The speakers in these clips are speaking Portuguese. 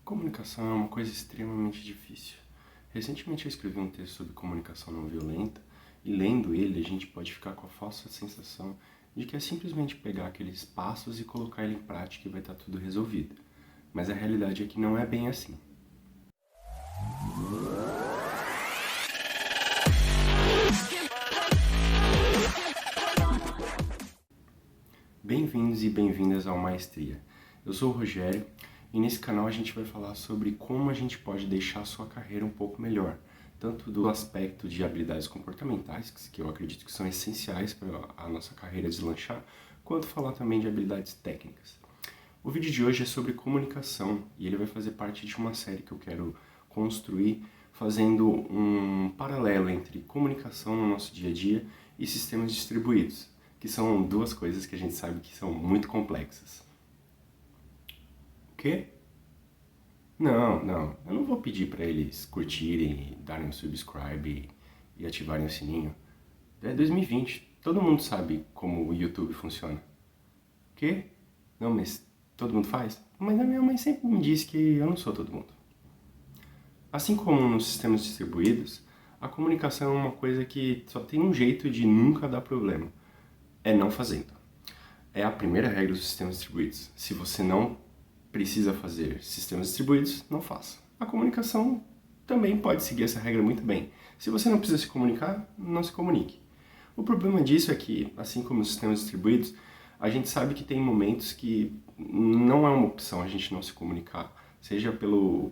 Comunicação é uma coisa extremamente difícil. Recentemente eu escrevi um texto sobre comunicação não violenta e lendo ele a gente pode ficar com a falsa sensação de que é simplesmente pegar aqueles passos e colocar ele em prática e vai estar tudo resolvido. Mas a realidade é que não é bem assim. Bem-vindos e bem-vindas ao Maestria. Eu sou o Rogério e nesse canal a gente vai falar sobre como a gente pode deixar a sua carreira um pouco melhor, tanto do aspecto de habilidades comportamentais, que eu acredito que são essenciais para a nossa carreira deslanchar, quanto falar também de habilidades técnicas. O vídeo de hoje é sobre comunicação e ele vai fazer parte de uma série que eu quero construir fazendo um paralelo entre comunicação no nosso dia a dia e sistemas distribuídos, que são duas coisas que a gente sabe que são muito complexas. O quê? Não, eu não vou pedir para eles curtirem, darem um subscribe e ativarem o sininho. É 2020, todo mundo sabe como o YouTube funciona. O quê? Não, mas todo mundo faz? Mas a minha mãe sempre me disse que eu não sou todo mundo. Assim como nos sistemas distribuídos, a comunicação é uma coisa que só tem um jeito de nunca dar problema. É não fazendo. É a primeira regra dos sistemas distribuídos. Se você não precisa fazer sistemas distribuídos, não faça. A comunicação também pode seguir essa regra muito bem. Se você não precisa se comunicar, não se comunique. O problema disso é que, assim como os sistemas distribuídos, a gente sabe que tem momentos que não é uma opção a gente não se comunicar, seja pelo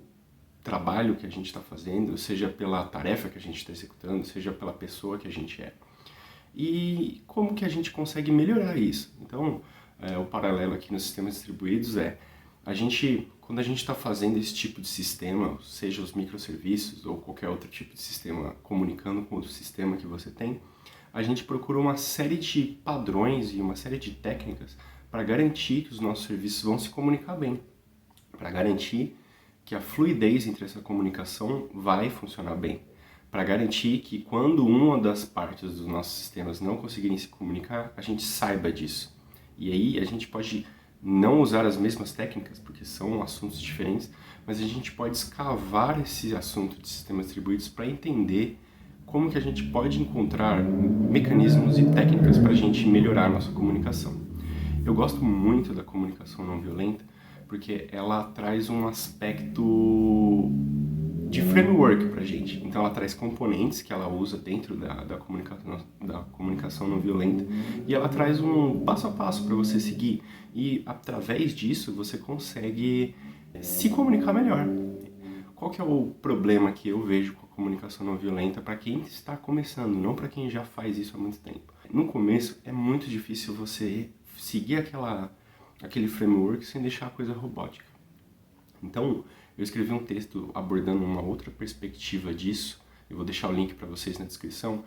trabalho que a gente está fazendo, seja pela tarefa que a gente está executando, seja pela pessoa que a gente é. E como que a gente consegue melhorar isso? Então, o paralelo aqui nos sistemas distribuídos é, quando a gente está fazendo esse tipo de sistema, seja os microserviços ou qualquer outro tipo de sistema comunicando com outro sistema que você tem, a gente procura uma série de padrões e uma série de técnicas para garantir que os nossos serviços vão se comunicar bem, para garantir que a fluidez entre essa comunicação vai funcionar bem, para garantir que quando uma das partes dos nossos sistemas não conseguirem se comunicar, a gente saiba disso. E aí a gente pode não usar as mesmas técnicas, porque são assuntos diferentes, mas a gente pode escavar esse assunto de sistemas distribuídos para entender como que a gente pode encontrar mecanismos e técnicas para a gente melhorar a nossa comunicação. Eu gosto muito da comunicação não violenta, porque ela traz um aspecto de framework pra gente. Então ela traz componentes que ela usa dentro da comunicação não violenta e ela traz um passo a passo para você seguir e através disso você consegue se comunicar melhor. Qual que é o problema que eu vejo com a comunicação não violenta para quem está começando, não para quem já faz isso há muito tempo? No começo é muito difícil você seguir aquele framework sem deixar a coisa robótica. Então, eu escrevi um texto abordando uma outra perspectiva disso, eu vou deixar o link para vocês na descrição,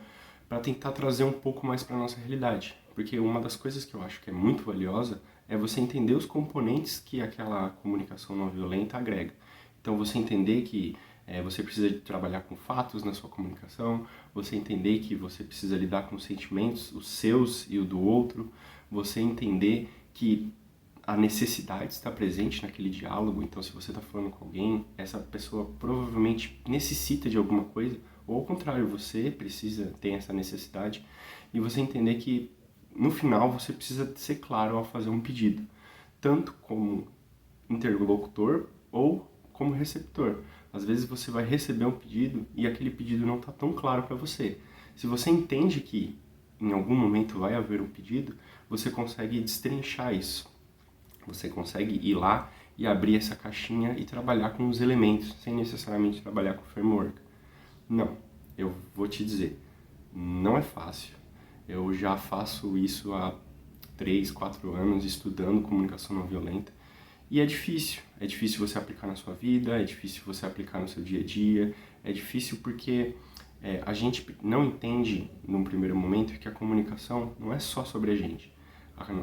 para tentar trazer um pouco mais para a nossa realidade. Porque uma das coisas que eu acho que é muito valiosa é você entender os componentes que aquela comunicação não violenta agrega. Então, você entender que você precisa de trabalhar com fatos na sua comunicação, você entender que você precisa lidar com sentimentos, os seus e o do outro, você entender que a necessidade está presente naquele diálogo, então se você está falando com alguém, essa pessoa provavelmente necessita de alguma coisa, ou ao contrário, você tem essa necessidade, e você entender que no final você precisa ser claro ao fazer um pedido, tanto como interlocutor ou como receptor. Às vezes você vai receber um pedido e aquele pedido não está tão claro para você. Se você entende que em algum momento vai haver um pedido, você consegue destrinchar isso. Você consegue ir lá e abrir essa caixinha e trabalhar com os elementos, sem necessariamente trabalhar com o framework. Não, eu vou te dizer, não é fácil. Eu já faço isso há 3, 4 anos estudando comunicação não violenta e é difícil você aplicar na sua vida, é difícil você aplicar no seu dia a dia, é difícil porque a gente não entende num primeiro momento que a comunicação não é só sobre a gente.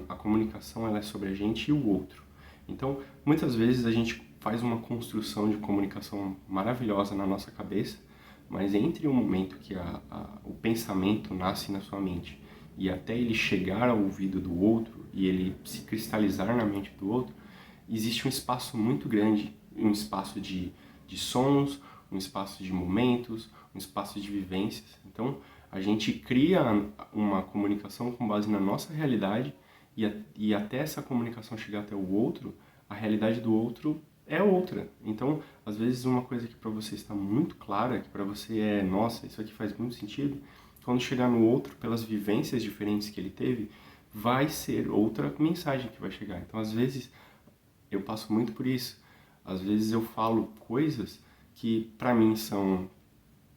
A comunicação ela é sobre a gente e o outro. Então, muitas vezes a gente faz uma construção de comunicação maravilhosa na nossa cabeça, mas entre o momento que o pensamento nasce na sua mente e até ele chegar ao ouvido do outro e ele se cristalizar na mente do outro, existe um espaço muito grande um espaço de sons, um espaço de momentos, um espaço de vivências. Então, a gente cria uma comunicação com base na nossa realidade e até essa comunicação chegar até o outro, a realidade do outro é outra. Então, às vezes, uma coisa que para você está muito clara, que para você é, nossa, isso aqui faz muito sentido, quando chegar no outro, pelas vivências diferentes que ele teve, vai ser outra mensagem que vai chegar. Então, às vezes, eu passo muito por isso. Às vezes eu falo coisas que para mim são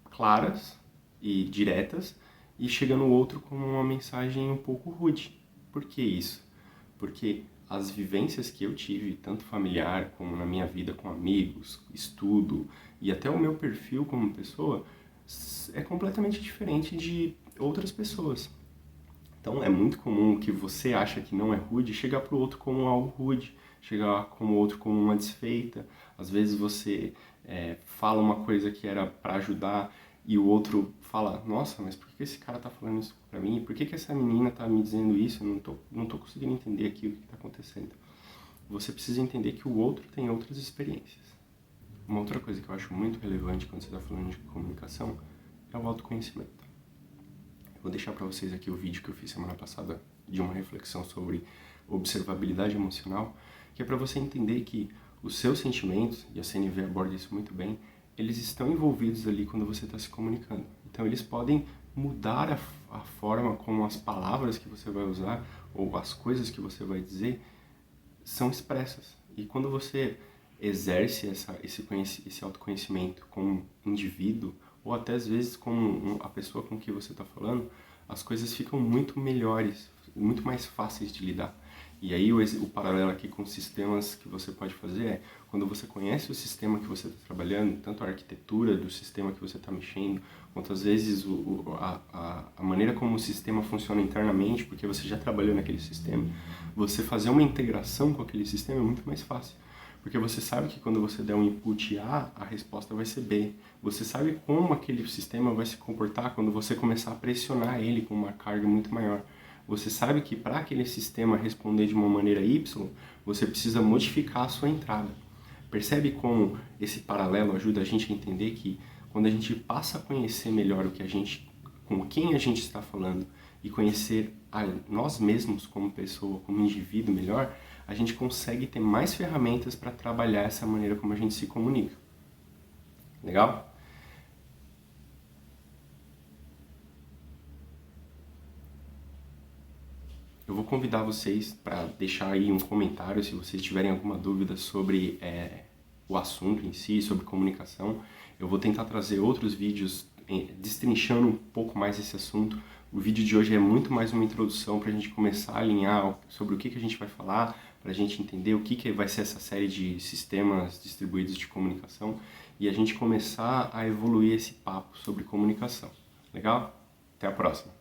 claras e diretas e chega no outro como uma mensagem um pouco rude. Por que isso? Porque as vivências que eu tive, tanto familiar como na minha vida com amigos, estudo e até o meu perfil como pessoa, é completamente diferente de outras pessoas. Então é muito comum que você acha que não é rude chegar para o outro como algo rude, chegar como o outro como uma desfeita. Às vezes você fala uma coisa que era para ajudar e o outro fala, nossa, mas por que esse cara tá falando isso para mim? Por que essa menina tá me dizendo isso? Eu não tô conseguindo entender aqui o que está acontecendo. Você precisa entender que o outro tem outras experiências. Uma outra coisa que eu acho muito relevante quando você está falando de comunicação é o autoconhecimento. Vou deixar para vocês aqui o vídeo que eu fiz semana passada de uma reflexão sobre observabilidade emocional, que é para você entender que os seus sentimentos, e a CNV aborda isso muito bem, eles estão envolvidos ali quando você está se comunicando. Então eles podem mudar a forma como as palavras que você vai usar ou as coisas que você vai dizer são expressas. E quando você exerce esse autoconhecimento como indivíduo, ou até às vezes como a pessoa com que você está falando, as coisas ficam muito melhores, muito mais fáceis de lidar. E aí o paralelo aqui com sistemas que você pode fazer é, quando você conhece o sistema que você está trabalhando, tanto a arquitetura do sistema que você está mexendo, quanto às vezes a maneira como o sistema funciona internamente, porque você já trabalhou naquele sistema, você fazer uma integração com aquele sistema é muito mais fácil. Porque você sabe que quando você der um input A resposta vai ser B. Você sabe como aquele sistema vai se comportar quando você começar a pressionar ele com uma carga muito maior. Você sabe que para aquele sistema responder de uma maneira Y, você precisa modificar a sua entrada. Percebe como esse paralelo ajuda a gente a entender que quando a gente passa a conhecer melhor com quem a gente está falando e conhecer a nós mesmos como pessoa, como indivíduo melhor, a gente consegue ter mais ferramentas para trabalhar essa maneira como a gente se comunica. Legal? Eu vou convidar vocês para deixar aí um comentário se vocês tiverem alguma dúvida sobre o assunto em si, sobre comunicação. Eu vou tentar trazer outros vídeos destrinchando um pouco mais esse assunto. O vídeo de hoje é muito mais uma introdução para a gente começar a alinhar sobre o que a gente vai falar, para a gente entender o que vai ser essa série de sistemas distribuídos de comunicação e a gente começar a evoluir esse papo sobre comunicação. Legal? Até a próxima!